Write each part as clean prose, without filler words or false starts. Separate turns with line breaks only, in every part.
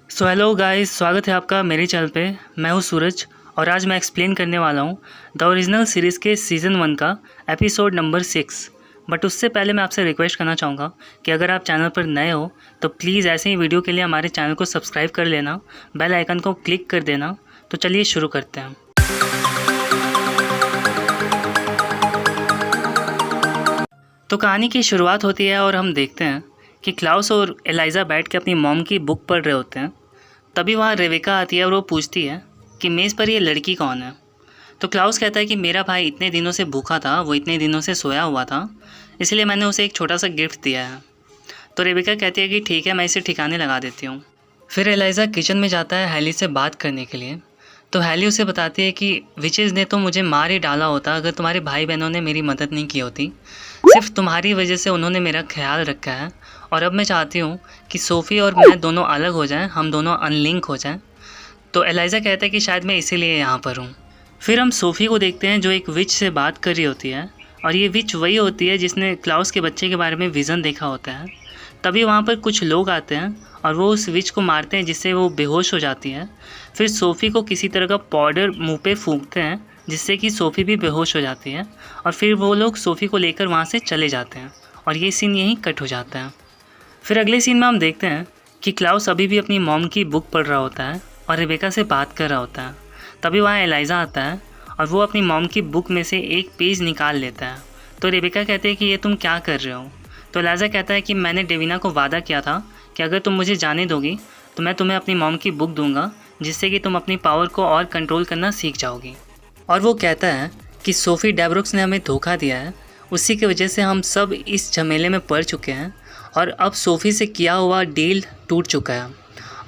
So hello guys, स्वागत है आपका मेरे चैनल पे। मैं हूँ सूरज और आज मैं एक्सप्लेन करने वाला हूँ द ओरिजिनल सीरीज़ के सीज़न 1 का एपिसोड नंबर 6। बट उससे पहले मैं आपसे रिक्वेस्ट करना चाहूँगा कि अगर आप चैनल पर नए हो तो प्लीज़ ऐसे ही वीडियो के लिए हमारे चैनल को सब्सक्राइब कर लेना, बेल आइकन को क्लिक कर देना। तो चलिए शुरू करते हैं। तो कहानी की शुरुआत होती है और हम देखते हैं कि क्लाउस और एलाइज़ा बैठ के अपनी मॉम की बुक पढ़ रहे होते हैं। तभी वहाँ रेवेका आती है और वो पूछती है कि मेज़ पर ये लड़की कौन है। तो क्लाउस कहता है कि मेरा भाई इतने दिनों से भूखा था, वो इतने दिनों से सोया हुआ था, इसलिए मैंने उसे एक छोटा सा गिफ्ट दिया है। तो रेवेका कहती है कि ठीक है, मैं इसे ठिकाने लगा देती हूँ। फिर एलाइज़ा किचन में जाता है हैली से बात करने के लिए। तो हैली उसे बताती है कि विचेज़ ने तो मुझे मार ही डाला होता अगर तुम्हारे भाई बहनों ने मेरी मदद नहीं की होती। सिर्फ तुम्हारी वजह से उन्होंने मेरा ख्याल रखा है और अब मैं चाहती हूँ कि सोफ़ी और मैं दोनों अलग हो जाएं, हम दोनों अनलिंक हो जाएं। तो एलाइज़ा कहता है कि शायद मैं इसीलिए यहाँ पर हूँ। फिर हम सोफ़ी को देखते हैं जो एक विच से बात कर रही होती है और ये विच वही होती है जिसने क्लाउस के बच्चे के बारे में विज़न देखा होता है। तभी वहाँ पर कुछ लोग आते हैं और वो उस विच को मारते हैं जिससे वो बेहोश हो जाती है। फिर सोफ़ी को किसी तरह का पाउडर मुंह पे फूंकते हैं जिससे कि सोफ़ी भी बेहोश हो जाती है और फिर वो लोग सोफ़ी को लेकर वहाँ से चले जाते हैं और ये सीन यहीं कट हो जाता है। फिर अगले सीन में हम देखते हैं कि क्लाउस अभी भी अपनी मॉम की बुक पढ़ रहा होता है और रेबेका से बात कर रहा होता है। तभी वहाँ एलाइज़ा आता है और वो अपनी मॉम की बुक में से एक पेज निकाल लेता है। तो रेबेका कहते हैं कि ये तुम क्या कर रहे हो। तो एलाइज़ा कहता है कि मैंने डेविना को वादा किया था कि अगर तुम मुझे जाने दोगी तो मैं तुम्हें अपनी मॉम की बुक दूंगा जिससे कि तुम अपनी पावर को और कंट्रोल करना सीख जाओगी। और वो कहता है कि सोफ़ी डेब्रुक्स ने हमें धोखा दिया है, उसी की वजह से हम सब इस झमेले में पड़ चुके हैं और अब सोफ़ी से किया हुआ डील टूट चुका है।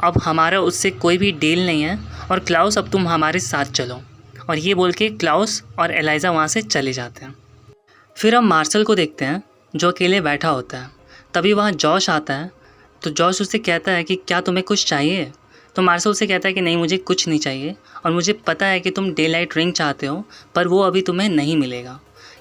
अब हमारा उससे कोई भी डील नहीं है और क्लाउस अब तुम हमारे साथ चलो। और ये बोल के क्लाउस और एलाइज़ा वहाँ से चले जाते हैं। फिर हम मार्शल को देखते हैं जो अकेले बैठा होता है। तभी वहाँ जॉश आता है। तो जॉश उससे कहता है कि क्या तुम्हें कुछ चाहिए। तो मार्शल उससे कहता है कि नहीं, मुझे कुछ नहीं चाहिए और मुझे पता है कि तुम डे लाइट रिंग चाहते हो पर वो अभी तुम्हें नहीं मिलेगा।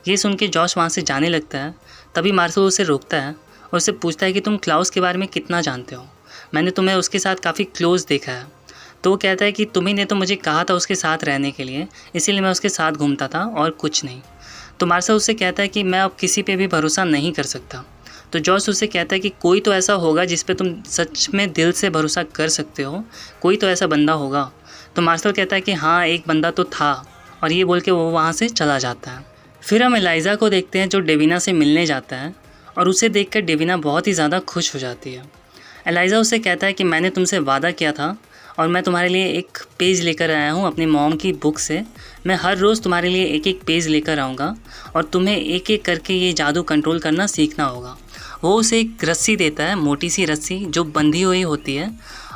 ये सुन के जॉश वहाँ से जाने लगता है। तभी मार्शल उसे रोकता है और उससे पूछता है कि तुम क्लाउस के बारे में कितना जानते हो, मैंने तुम्हें उसके साथ काफ़ी क्लोज देखा है। तो वो कहता है कि तुम्ही ने तो मुझे कहा था उसके साथ रहने के लिए, इसीलिए मैं उसके साथ घूमता था और कुछ नहीं। तो मार्शल उससे कहता है कि मैं अब किसी पे भी भरोसा नहीं कर सकता। तो जॉश उससे कहता है कि कोई तो ऐसा होगा जिस पे तुम सच में दिल से भरोसा कर सकते हो, कोई तो ऐसा बंदा होगा। तो मार्शल कहता है कि हाँ, एक बंदा तो था और ये बोल के वो वहाँ से चला जाता है। फिर हम एलाइज़ा को देखते हैं जो डेविना से मिलने जाता है और उसे देखकर डेविना बहुत ही ज़्यादा खुश हो जाती है। एलाइज़ा उससे कहता है कि मैंने तुमसे वादा किया था और मैं तुम्हारे लिए एक पेज लेकर आया हूँ अपनी मॉम की बुक से। मैं हर रोज़ तुम्हारे लिए एक एक पेज लेकर आऊँगा और तुम्हें एक एक करके ये जादू कंट्रोल करना सीखना होगा। वो उसे एक रस्सी देता है, मोटी सी रस्सी जो बंधी हुई होती है,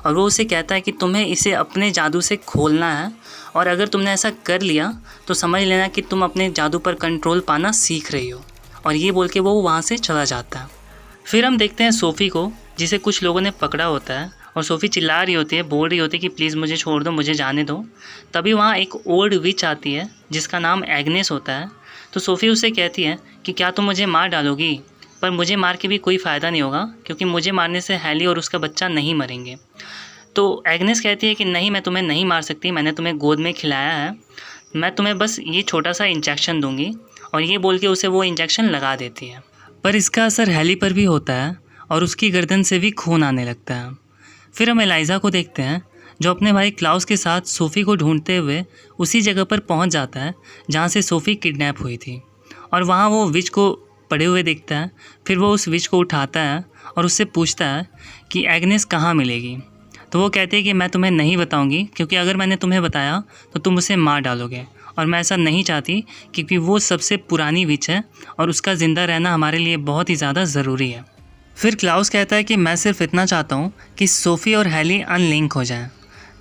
और वो उसे कहता है कि तुम्हें इसे अपने जादू से खोलना है और अगर तुमने ऐसा कर लिया तो समझ लेना कि तुम अपने जादू पर कंट्रोल पाना सीख रही हो। और ये बोल के वो वहाँ से चला जाता है। फिर हम देखते हैं सोफ़ी को जिसे कुछ लोगों ने पकड़ा होता है और सोफ़ी चिल्ला रही होती है, बोल रही होती है कि प्लीज़ मुझे छोड़ दो, मुझे जाने दो। तभी वहाँ एक ओल्ड विच आती है जिसका नाम एग्नेस होता है। तो सोफ़ी उससे कहती है कि क्या तुम मुझे मार डालोगी, पर मुझे मार के भी कोई फ़ायदा नहीं होगा क्योंकि मुझे मारने से हैली और उसका बच्चा नहीं मरेंगे। तो एग्नेस कहती है कि नहीं, मैं तुम्हें नहीं मार सकती, मैंने तुम्हें गोद में खिलाया है, मैं तुम्हें बस ये छोटा सा इंजेक्शन दूंगी। और ये बोल के उसे वो इंजेक्शन लगा देती है, पर इसका असर हैली पर भी होता है और उसकी गर्दन से भी खून आने लगता है। फिर हम एलाइज़ा को देखते हैं जो अपने भाई क्लाउस के साथ सोफ़ी को ढूंढते हुए उसी जगह पर पहुंच जाता है जहां से सोफ़ी किडनैप हुई थी और वहां वो विच को पड़े हुए देखता है। फिर वो उस विच को उठाता है और उससे पूछता है कि एग्नेस कहाँ मिलेगी। तो वो कहती है कि मैं तुम्हें नहीं बताऊंगी क्योंकि अगर मैंने तुम्हें बताया तो तुम उसे मार डालोगे और मैं ऐसा नहीं चाहती क्योंकि वो सबसे पुरानी विच है और उसका ज़िंदा रहना हमारे लिए बहुत ही ज़्यादा ज़रूरी है। फिर क्लाउस कहता है कि मैं सिर्फ इतना चाहता हूँ कि सोफ़ी और हैली अनलिंक हो जाएं।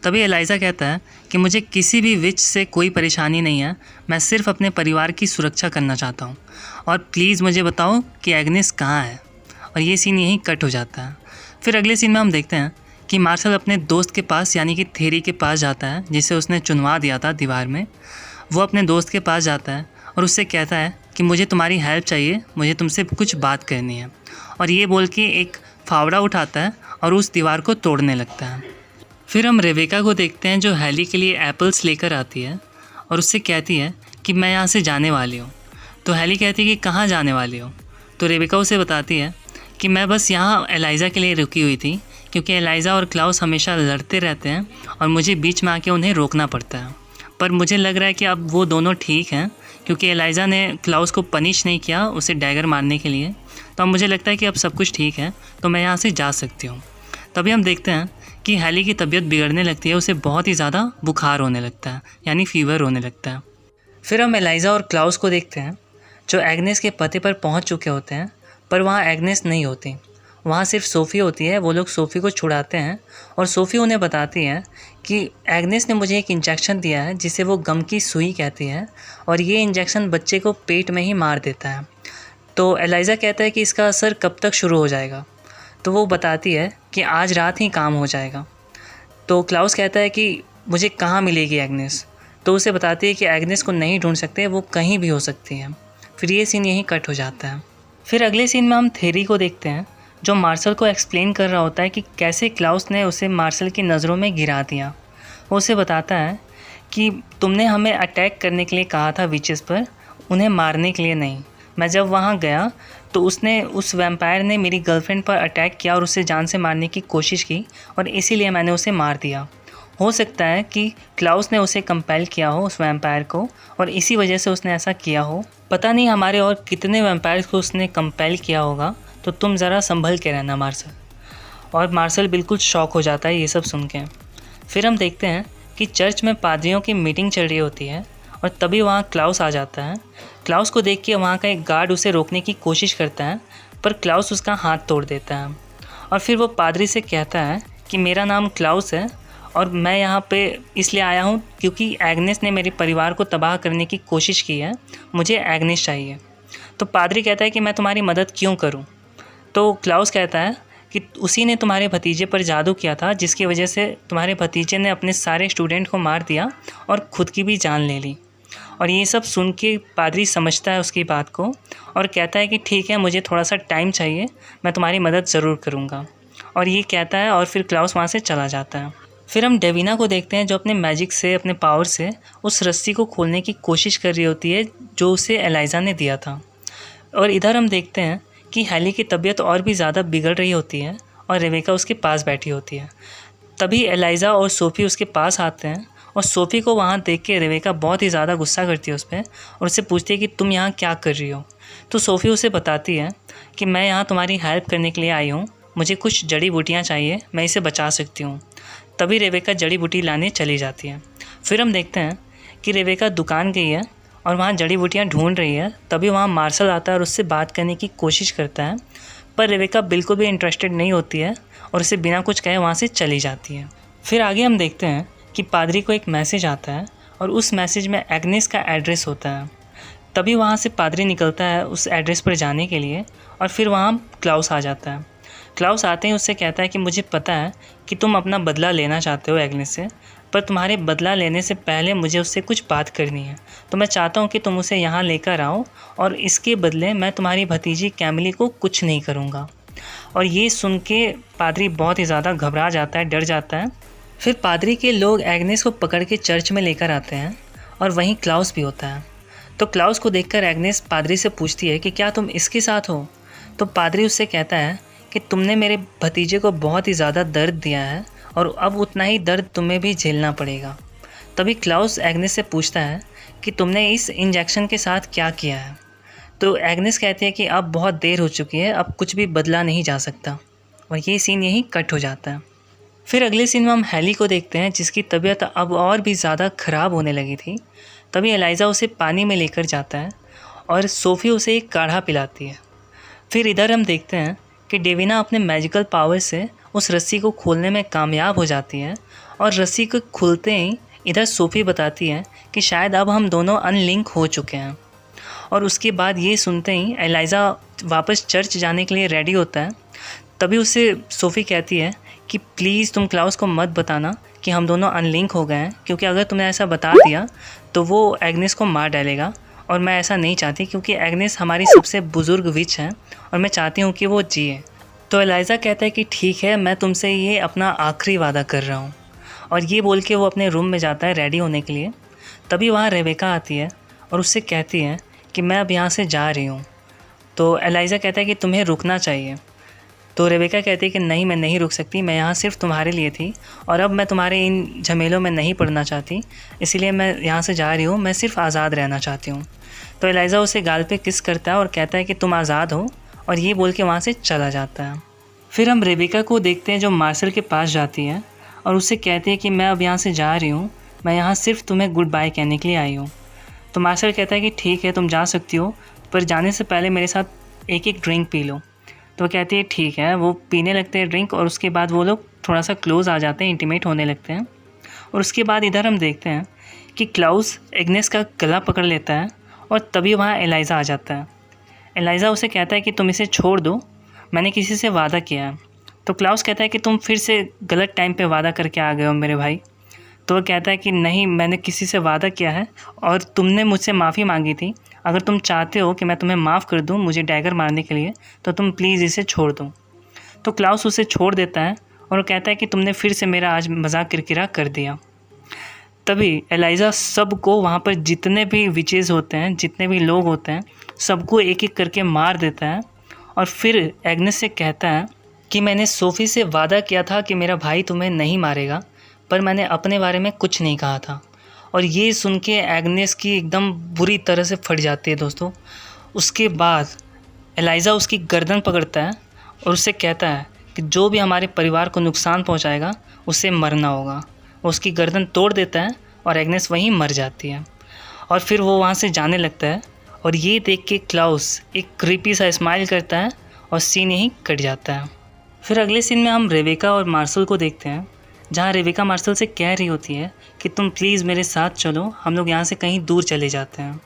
तभी एलाइज़ा कहता है कि मुझे किसी भी विच से कोई परेशानी नहीं है, मैं सिर्फ अपने परिवार की सुरक्षा करना चाहता हूँ और प्लीज़ मुझे बताओ कि एग्नेस कहाँ है। और ये सीन यहीं कट हो जाता है। फिर अगले सीन में हम देखते हैं कि मार्शल अपने दोस्त के पास यानी कि थेरी के पास जाता है जिसे उसने चुनवा दिया था दीवार में। वो अपने दोस्त के पास जाता है और उससे कहता है कि मुझे तुम्हारी हेल्प चाहिए, मुझे तुमसे कुछ बात करनी है। और ये बोल के एक फावड़ा उठाता है और उस दीवार को तोड़ने लगता है। फिर हम रेवेका को देखते हैं जो हैली के लिए एप्पल्स लेकर आती है और उससे कहती है कि मैं यहाँ से जाने वाली हूँ। तो हैली कहती है कि कहाँ जाने वाली हो। तो रेवेका उसे बताती है कि मैं बस यहाँ एलाइज़ा के लिए रुकी हुई थी, क्योंकि एलाइज़ा और क्लाउस हमेशा लड़ते रहते हैं और मुझे बीच में आके उन्हें रोकना पड़ता है। पर मुझे लग रहा है कि अब वो दोनों ठीक हैं, क्योंकि एलाइज़ा ने क्लाउस को पनिश नहीं किया उसे डैगर मारने के लिए। तो अब मुझे लगता है कि अब सब कुछ ठीक है, तो मैं यहाँ से जा सकती हूँ। तभी हम देखते हैं कि हैली की तबीयत बिगड़ने लगती है, उसे बहुत ही ज़्यादा बुखार होने लगता है, यानी फीवर होने लगता है। फिर हम एलाइज़ा और क्लाउस को देखते हैं जो एग्नेस के पते पर पहुंच चुके होते हैं, पर वहाँ एग्नेस नहीं होती, वहाँ सिर्फ सोफ़ी होती है। वो लोग सोफ़ी को छुड़ाते हैं और सोफ़ी उन्हें बताती है कि एग्नेस ने मुझे एक इंजेक्शन दिया है जिसे वो गम की सुई कहती है, और ये इंजेक्शन बच्चे को पेट में ही मार देता है। तो एलाइज़ा कहता है कि इसका असर कब तक शुरू हो जाएगा। तो वो बताती है कि आज रात ही काम हो जाएगा। तो क्लाउस कहता है कि मुझे कहाँ मिलेगी एग्नेस। तो उसे बताती है कि एग्नेस को नहीं ढूंढ सकते, वो कहीं भी हो सकती है। फिर ये सीन यहीं कट हो जाता है। फिर अगले सीन में हम थेरी को देखते हैं जो मार्शल को एक्सप्लेन कर रहा होता है कि कैसे क्लाउस ने उसे मार्शल की नज़रों में गिरा दिया। वो उसे बताता है कि तुमने हमें अटैक करने के लिए कहा था विचेस पर, उन्हें मारने के लिए नहीं। मैं जब वहाँ गया तो उस वैम्पायर ने मेरी गर्लफ्रेंड पर अटैक किया और उसे जान से मारने की कोशिश की, और इसीलिए मैंने उसे मार दिया। हो सकता है कि क्लाउस ने उसे कंपेल किया हो उस वैम्पायर को, और इसी वजह से उसने ऐसा किया हो। पता नहीं हमारे और कितने वैम्पायर्स को उसने कंपेल किया होगा, तो तुम ज़रा संभल के रहना मार्शल। और मार्शल बिल्कुल शॉक हो जाता है ये सब सुन के। फिर हम देखते हैं कि चर्च में पादरियों की मीटिंग चल रही होती है, और तभी वहाँ क्लाउस आ जाता है। क्लाउस को देख के वहाँ का एक गार्ड उसे रोकने की कोशिश करता है, पर क्लाउस उसका हाथ तोड़ देता है। और फिर वो पादरी से कहता है कि मेरा नाम क्लाउस है और मैं यहाँ पे इसलिए आया हूँ क्योंकि एग्नेस ने मेरे परिवार को तबाह करने की कोशिश की है, मुझे एग्नेस चाहिए। तो पादरी कहता है कि मैं तुम्हारी मदद क्यों करूँ। तो क्लाउस कहता है कि उसी ने तुम्हारे भतीजे पर जादू किया था, जिसकी वजह से तुम्हारे भतीजे ने अपने सारे स्टूडेंट को मार दिया और ख़ुद की भी जान ले ली। और ये सब सुन के पादरी समझता है उसकी बात को और कहता है कि ठीक है, मुझे थोड़ा सा टाइम चाहिए, मैं तुम्हारी मदद ज़रूर करूँगा। और ये कहता है और फिर क्लाउस वहाँ से चला जाता है। फिर हम डेविना को देखते हैं जो अपने मैजिक से, अपने पावर से उस रस्सी को खोलने की कोशिश कर रही होती है जो उसे एलाइज़ा ने दिया था। और इधर हम देखते हैं कि हैली की तबीयत और भी ज़्यादा बिगड़ रही होती है और रेवेका उसके पास बैठी होती है। तभी एलाइज़ा और सोफ़ी उसके पास आते हैं और सोफ़ी को वहाँ देख के रेवेका बहुत ही ज़्यादा गुस्सा करती है उस पर और उससे पूछती है कि तुम यहाँ क्या कर रही हो। तो सोफ़ी उसे बताती है कि मैं यहाँ तुम्हारी हेल्प करने के लिए आई हूँ, मुझे कुछ जड़ी बूटियाँ चाहिए, मैं इसे बचा सकती हूँ। तभी रेवेका जड़ी बूटी लाने चली जाती है। फिर हम देखते हैं कि रेवेका दुकान गई है और वहाँ जड़ी बूटियाँ ढूंढ रही है। तभी वहाँ मार्शल आता है और उससे बात करने की कोशिश करता है, पर रेवेका बिल्कुल भी इंटरेस्टेड नहीं होती है और उसे बिना कुछ कहे वहाँ से चली जाती है। फिर आगे हम देखते हैं कि पादरी को एक मैसेज आता है और उस मैसेज में एग्नेस का एड्रेस होता है। तभी वहाँ से पादरी निकलता है उस एड्रेस पर जाने के लिए और फिर वहाँ क्लाउस आ जाता है। क्लाउस आते ही उससे कहता है कि मुझे पता है कि तुम अपना बदला लेना चाहते हो एग्नेस से, पर तुम्हारे बदला लेने से पहले मुझे उससे कुछ बात करनी है। तो मैं चाहता हूँ कि तुम उसे यहाँ लेकर आओ और इसके बदले मैं तुम्हारी भतीजी कैमिली को कुछ नहीं करूँगा। और ये सुन के पादरी बहुत ही ज़्यादा घबरा जाता है, डर जाता है। फिर पादरी के लोग एग्नेस को पकड़ के चर्च में लेकर आते हैं और वहीं क्लाउस भी होता है। तो क्लाउस को देखकर एग्नेस पादरी से पूछती है कि क्या तुम इसके साथ हो। तो पादरी उससे कहता है कि तुमने मेरे भतीजे को बहुत ही ज़्यादा दर्द दिया है और अब उतना ही दर्द तुम्हें भी झेलना पड़ेगा। तभी क्लाउस एग्नेस से पूछता है कि तुमने इस इंजेक्शन के साथ क्या किया है। तो एग्नेस कहती है कि अब बहुत देर हो चुकी है, अब कुछ भी बदला नहीं जा सकता। और ये सीन यहीं कट हो जाता है। फिर अगले सीन में हम हैली को देखते हैं जिसकी तबीयत अब और भी ज़्यादा ख़राब होने लगी थी। तभी एलाइज़ा उसे पानी में लेकर जाता है और सोफ़ी उसे एक काढ़ा पिलाती है। फिर इधर हम देखते हैं कि डेविना अपने मैजिकल पावर से उस रस्सी को खोलने में कामयाब हो जाती है और रस्सी को खुलते ही इधर सोफ़ी बताती है कि शायद अब हम दोनों अनलिंक हो चुके हैं। और उसके बाद ये सुनते ही एलाइज़ा वापस चर्च जाने के लिए रेडी होता है। तभी उसे सोफ़ी कहती है कि प्लीज़ तुम क्लाउस को मत बताना कि हम दोनों अनलिंक हो गए हैं, क्योंकि अगर तुमने ऐसा बता दिया तो वो एग्नेस को मार डालेगा और मैं ऐसा नहीं चाहती, क्योंकि एग्नेस हमारी सबसे बुज़ुर्ग विच है और मैं चाहती हूँ कि वो जिए। तो एलाइज़ा कहता है कि ठीक है, मैं तुमसे ये अपना आखिरी वादा कर रहा हूँ। और ये बोल के वो अपने रूम में जाता है रेडी होने के लिए। तभी वहाँ रेबेका आती है और उससे कहती है कि मैं अब यहाँ से जा रही हूँ। तो एलाइज़ा कहता है कि तुम्हें रुकना चाहिए। तो रेबेका कहती है कि नहीं, मैं नहीं रुक सकती, मैं यहाँ सिर्फ तुम्हारे लिए थी और अब मैं तुम्हारे इन झमेलों में नहीं पड़ना चाहती, इसलिए मैं यहाँ से जा रही हूँ, मैं सिर्फ आज़ाद रहना चाहती हूँ। तो एलाइज़ा उसे गाल पे किस करता है और कहता है कि तुम आज़ाद हो, और ये बोल के वहाँ से चला जाता है। फिर हम रेबेका को देखते हैं जो मार्शल के पास जाती है और उससे कहती है कि मैं अब यहाँ से जा रही हूँ, मैं यहाँ सिर्फ तुम्हें गुड बाय कहने के लिए आई हूँ। तो मार्शल कहता है कि ठीक है, तुम जा सकती हो, पर जाने से पहले मेरे साथ एक एक ड्रिंक पी लो। तो वो कहती है ठीक है। वो पीने लगते हैं ड्रिंक और उसके बाद वो लोग थोड़ा सा क्लोज़ आ जाते हैं, इंटीमेट होने लगते हैं। और उसके बाद इधर हम देखते हैं कि क्लाउस एग्नेस का गला पकड़ लेता है और तभी वहाँ एलाइज़ा आ जाता है। एलाइज़ा उसे कहता है कि तुम इसे छोड़ दो, मैंने किसी से वादा किया है। तो क्लाउस कहता है कि तुम फिर से गलत टाइम पे वादा करके आ गए हो मेरे भाई। तो वो कहता है कि नहीं, मैंने किसी से वादा किया है और तुमने मुझसे माफ़ी मांगी थी। अगर तुम चाहते हो कि मैं तुम्हें माफ़ कर दूं मुझे डैगर मारने के लिए, तो तुम प्लीज़ इसे छोड़ दो। तो क्लाउस उसे छोड़ देता है और वो कहता है कि तुमने फिर से मेरा आज मजाक किरकिरा कर दिया। तभी एलाइज़ा सबको वहाँ पर जितने भी विचेस होते हैं, जितने भी लोग होते हैं, सबको एक एक करके मार देता है। और फिर एग्नेस से कहता है कि मैंने सोफ़ी से वादा किया था कि मेरा भाई तुम्हें नहीं मारेगा, पर मैंने अपने बारे में कुछ नहीं कहा था। और ये सुन के एग्नेस की एकदम बुरी तरह से फट जाती है दोस्तों। उसके बाद एलाइज़ा उसकी गर्दन पकड़ता है और उससे कहता है कि जो भी हमारे परिवार को नुकसान पहुंचाएगा उसे मरना होगा। वो उसकी गर्दन तोड़ देता है और एग्नेस वहीं मर जाती है। और फिर वो वहाँ से जाने लगता है और ये देख के क्लाउस एक क्रीपी सा स्माइल करता है और सीन यहीं कट जाता है। फिर अगले सीन में हम रेबेका और मार्शल को देखते हैं, जहाँ रेबेका मार्शल से कह रही होती है कि तुम प्लीज़ मेरे साथ चलो, हम लोग यहाँ से कहीं दूर चले जाते हैं।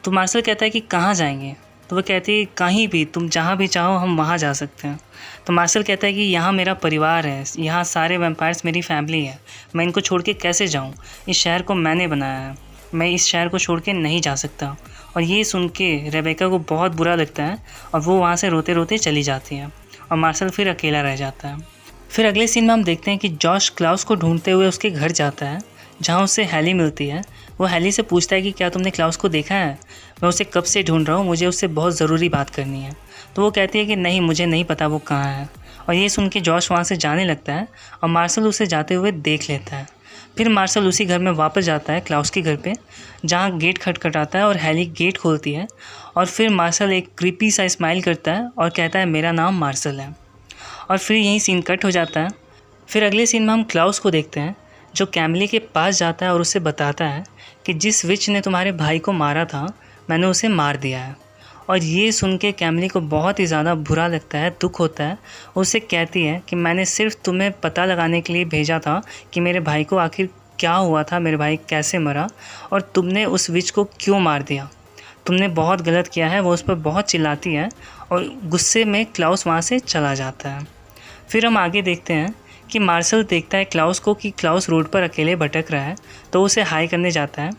तो मार्शल कहता है कि कहाँ जाएंगे? तो वो कहती है कहीं भी, तुम जहाँ भी चाहो हम वहाँ जा सकते हैं। तो मार्शल कहता है कि यहाँ मेरा परिवार है, यहाँ सारे वैम्पायर्स मेरी फैमिली है, मैं इनको छोड़ के कैसे जाऊँ? इस शहर को मैंने बनाया है, मैं इस शहर को छोड़ के नहीं जा सकता। और ये सुन के रेबेका को बहुत बुरा लगता है और वो वहाँ से रोते रोते चली जाती है और मार्शल फिर अकेला रह जाता है। फिर अगले सीन में हम देखते हैं कि जॉश क्लाउस को ढूंढते हुए उसके घर जाता है, जहाँ उसे हैली मिलती है। वो हैली से पूछता है कि क्या तुमने क्लाउस को देखा है? मैं उसे कब से ढूंढ रहा हूँ, मुझे उससे बहुत ज़रूरी बात करनी है। तो वो कहती है कि नहीं, मुझे नहीं पता वो कहाँ है। और ये सुन के जॉश वहाँ से जाने लगता है और मार्शल उसे जाते हुए देख लेता है। फिर मार्शल उसी घर में वापस जाता है, क्लाउस के घर पे, जहाँ गेट खटखटाता है और हैली गेट खोलती है। और फिर मार्शल एक क्रीपी सा स्माइल करता है और कहता है मेरा नाम मार्शल है। और फिर यहीं सीन कट हो जाता है। फिर अगले सीन में हम क्लाउस को देखते हैं जो कैमली के पास जाता है और उसे बताता है कि जिस विच ने तुम्हारे भाई को मारा था मैंने उसे मार दिया है। और ये सुन के कैमली को बहुत ही ज़्यादा बुरा लगता है, दुख होता है। उसे कहती है कि मैंने सिर्फ तुम्हें पता लगाने के लिए भेजा था कि मेरे भाई को आखिर क्या हुआ था, मेरे भाई कैसे मरा और तुमने उस विच को क्यों मार दिया, तुमने बहुत गलत किया है। वो उस पर बहुत चिल्लाती है और गुस्से में क्लाउस वहाँ से चला जाता है। फिर हम आगे देखते हैं कि मार्शल देखता है क्लाउस को कि क्लाउस रोड पर अकेले भटक रहा है, तो उसे हाई करने जाता है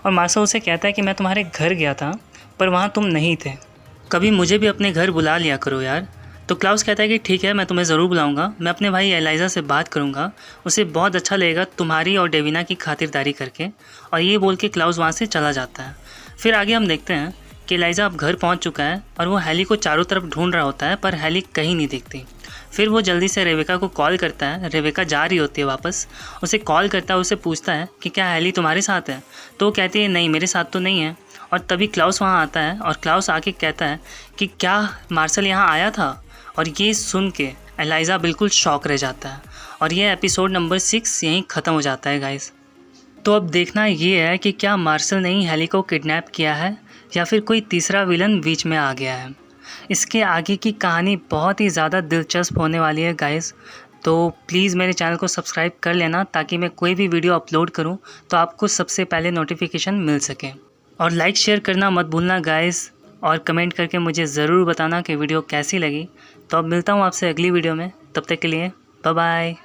और मार्शल उसे कहता है कि मैं तुम्हारे घर गया था पर वहाँ तुम नहीं थे, कभी मुझे भी अपने घर बुला लिया करो यार। तो क्लाउस कहता है कि ठीक है, मैं तुम्हें ज़रूर बुलाऊंगा, मैं अपने भाई एलाइज़ा से बात करूंगा, उसे बहुत अच्छा लगेगा तुम्हारी और डेविना की खातिरदारी करके। और ये बोल के क्लाउस वहाँ से चला जाता है। फिर आगे हम देखते हैं कि एलाइज़ा अब घर पहुँच चुका है और वो हैली को चारों तरफ ढूंढ रहा होता है, पर हैली कहीं नहीं दिखती। फिर वो जल्दी से रेबेका को कॉल करता है। रेबेका जा रही होती है वापस, उसे कॉल करता है, उसे पूछता है कि क्या हैली तुम्हारे साथ है? तो वो कहती है नहीं, मेरे साथ तो नहीं है। और तभी क्लाउस वहाँ आता है और क्लाउस आके कहता है कि क्या मार्शल यहाँ आया था? और ये सुन के एलाइज़ा बिल्कुल शॉक रह जाता है। और ये एपिसोड नंबर 6 यहीं ख़त्म हो जाता है गाइस। तो अब देखना ये है कि क्या मार्शल ने ही हैली को किडनैप किया है या फिर कोई तीसरा विलन बीच में आ गया है। इसके आगे की कहानी बहुत ही ज़्यादा दिलचस्प होने वाली है गाइस। तो प्लीज़ मेरे चैनल को सब्सक्राइब कर लेना ताकि मैं कोई भी वीडियो अपलोड करूं तो आपको सबसे पहले नोटिफिकेशन मिल सके। और लाइक शेयर करना मत भूलना गाइस, और कमेंट करके मुझे ज़रूर बताना कि वीडियो कैसी लगी। तो अब मिलता हूं आपसे अगली वीडियो में, तब तक के लिए बाय बाय।